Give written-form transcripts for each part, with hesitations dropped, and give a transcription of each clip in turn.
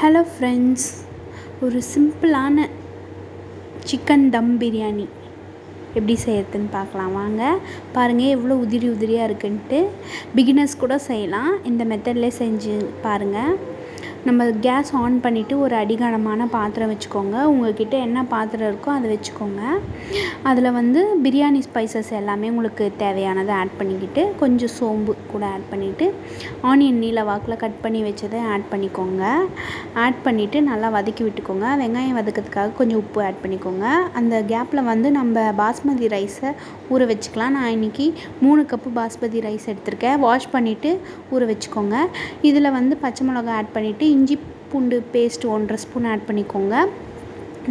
Hello friends, ஒரு சிம்பிளான chicken தம் பிரியாணி எப்படி செய்யறதுன்னு பார்க்கலாம் வாங்க. பாருங்கள் எவ்வளோ உதிரி உதிரியாக இருக்குன்ட்டு. பிகினர்ஸ் கூட செய்யலாம். இந்த மெத்தட்லேயே செஞ்சு பாருங்கள். நம்ம கேஸ் ஆன் பண்ணிவிட்டு ஒரு அடிகனமான பாத்திரம் வச்சுக்கோங்க. உங்கள்கிட்ட என்ன பாத்திரம் இருக்கோ அதை வச்சுக்கோங்க. அதில் பிரியாணி ஸ்பைசஸ் எல்லாமே உங்களுக்கு தேவையானதை ஆட் பண்ணிக்கிட்டு, கொஞ்சம் சோம்பு கூட ஆட் பண்ணிவிட்டு, ஆனியன் நீல வாக்கில் கட் பண்ணி வச்சதை ஆட் பண்ணிக்கோங்க. ஆட் பண்ணிவிட்டு நல்லா வதக்கி விட்டுக்கோங்க. வெங்காயம் வதக்கிறதுக்காக கொஞ்சம் உப்பு ஆட் பண்ணிக்கோங்க. அந்த கேப்பில் நம்ம பாஸ்மதி ரைஸை ஊற வச்சுக்கலாம். நான் இன்றைக்கி 3 கப்பு பாஸ்மதி ரைஸ் எடுத்திருக்கேன். வாஷ் பண்ணிவிட்டு ஊற வச்சுக்கோங்க. இதில் பச்சை மிளகாய் ஆட் பண்ணிவிட்டு, இஞ்சி பூண்டு பேஸ்ட் 1.5 ஸ்பூன் ஆட் பண்ணிக்கோங்க.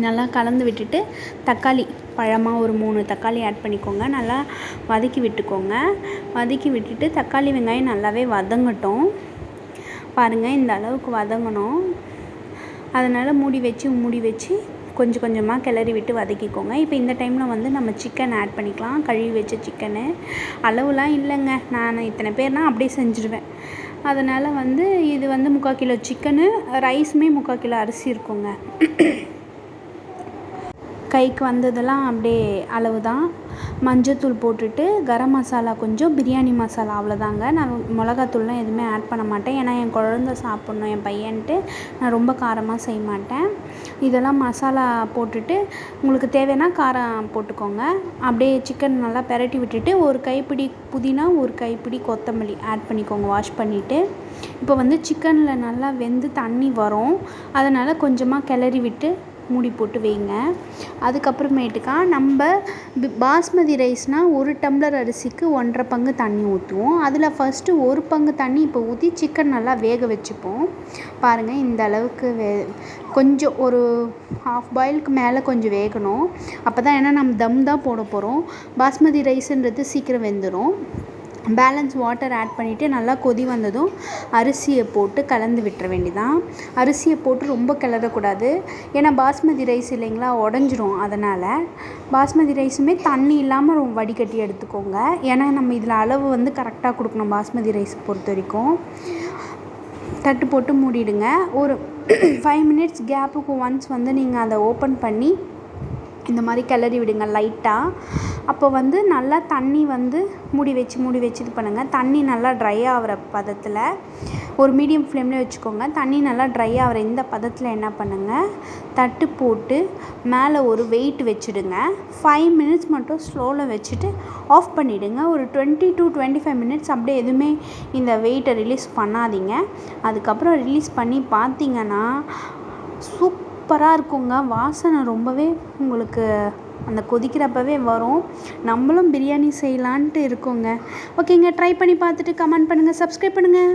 நல்லா கலந்து விட்டுட்டு, தக்காளி பழமாக ஒரு 3 தக்காளி ஆட் பண்ணிக்கோங்க. நல்லா வதக்கி விட்டுக்கோங்க. வதக்கி விட்டுட்டு தக்காளி வெங்காயம் நல்லாவே வதங்கட்டும். பாருங்கள், இந்த அளவுக்கு வதங்கணும். அதனால் மூடி வச்சு கொஞ்சம் கொஞ்சமாக கிளறி விட்டு வதக்கிக்கோங்க. இப்போ இந்த டைமில் நம்ம சிக்கன் ஆட் பண்ணிக்கலாம். கழுவி வச்ச சிக்கனு. அளவுலாம் இல்லைங்க, நான் இத்தனை பேர்னால் அப்படியே செஞ்சுருவேன். அதனால் இது 3/4 கிலோ சிக்கனு, ரைஸுமே 3/4 கிலோ அரிசி இருக்குங்க. கைக்கு வந்ததெல்லாம் அப்படியே அளவு தான். மஞ்சத்தூள் போட்டுட்டு, கரம் மசாலா கொஞ்சம், பிரியாணி மசாலா அவ்வளோதாங்க. நான் மிளகாத்தூள்லாம் எதுவுமே ஆட் பண்ண மாட்டேன். ஏன்னா என் குழந்த சாப்பிட்ணும், என் பையன்ட்டு நான் ரொம்ப காரமாக செய்ய மாட்டேன். இதெல்லாம் மசாலா போட்டுட்டு, உங்களுக்கு தேவைன்னா காரம் போட்டுக்கோங்க. அப்படியே சிக்கன் நல்லா பெரட்டி விட்டுட்டு, ஒரு கைப்பிடி புதினா, ஒரு கைப்பிடி கொத்தமல்லி ஆட் பண்ணிக்கோங்க வாஷ் பண்ணிவிட்டு. இப்போ சிக்கனில் நல்லா வெந்து தண்ணி வரும். அதனால் கொஞ்சமாக கிளறி விட்டு மூடி போட்டு வைங்க. அதுக்கப்புறமேட்டுக்கா நம்ம பாஸ்மதி ரைஸ்னால் 1 டம்ளர் அரிசிக்கு 1.5 பங்கு தண்ணி ஊற்றுவோம். அதில் ஃபஸ்ட்டு 1 பங்கு தண்ணி இப்போ ஊற்றி சிக்கன் நல்லா வேக வச்சுப்போம். பாருங்கள், இந்த அளவுக்கு கொஞ்சம் ஒரு ½ பாயிலுக்கு மேலே கொஞ்சம் வேகணும். அப்போ தான், ஏன்னா நம்ம தம் தான் போட போகிறோம். பாஸ்மதி ரைஸுன்றது சீக்கிரம் வெந்துடும். பேலன்ஸ் வாட்டர் ஆட் பண்ணிவிட்டு, நல்லா கொதி வந்ததும் அரிசியை போட்டு கலந்து விட்டுற வேண்டியதான். அரிசியை போட்டு ரொம்ப கிளறக்கூடாது. ஏன்னா பாஸ்மதி ரைஸ் இல்லைங்களா, உடஞ்சிரும். அதனால் பாஸ்மதி ரைஸுமே தண்ணி இல்லாமல் ரொம்ப வடிகட்டி எடுத்துக்கோங்க. ஏன்னா நம்ம இதில் அளவு கரெக்டாக கொடுக்கணும். பாஸ்மதி ரைஸ் பொறுத்த வரைக்கும் தட்டு போட்டு மூடிடுங்க. ஒரு 5 மினிட்ஸ் கேப்புக்கு ஒன்ஸ் நீங்கள் அதை ஓப்பன் பண்ணி இந்த மாதிரி கிளறி விடுங்க லைட்டாக. அப்போ நல்லா தண்ணி மூடி வச்சு இது பண்ணுங்கள். தண்ணி நல்லா ட்ரை ஆகிற பதத்தில் ஒரு மீடியம் ஃப்ளேமில் வச்சுக்கோங்க. தண்ணி நல்லா ட்ரை ஆகிற இந்த பதத்தில் என்ன பண்ணுங்கள், தட்டு போட்டு மேலே ஒரு வெயிட் வச்சுடுங்க. 5 மினிட்ஸ் மட்டும் ஸ்லோவில் வச்சுட்டு ஆஃப் பண்ணிவிடுங்க. ஒரு 20 to 25 மினிட்ஸ் அப்படியே எதுவுமே இந்த வெயிட்டை ரிலீஸ் பண்ணாதீங்க. அதுக்கப்புறம் ரிலீஸ் பண்ணி பார்த்தீங்கன்னா சூப்பராக இருக்குங்க. வாசனை ரொம்பவே உங்களுக்கு அந்த கொதிக்கிறப்பவே வரும். நம்மளும் பிரியாணி செய்யலான்ட்டு இருக்கோங்க. ஓகேங்க, ட்ரை பண்ணி பார்த்துட்டு கமெண்ட் பண்ணுங்கள், சப்ஸ்கிரைப் பண்ணுங்கள்.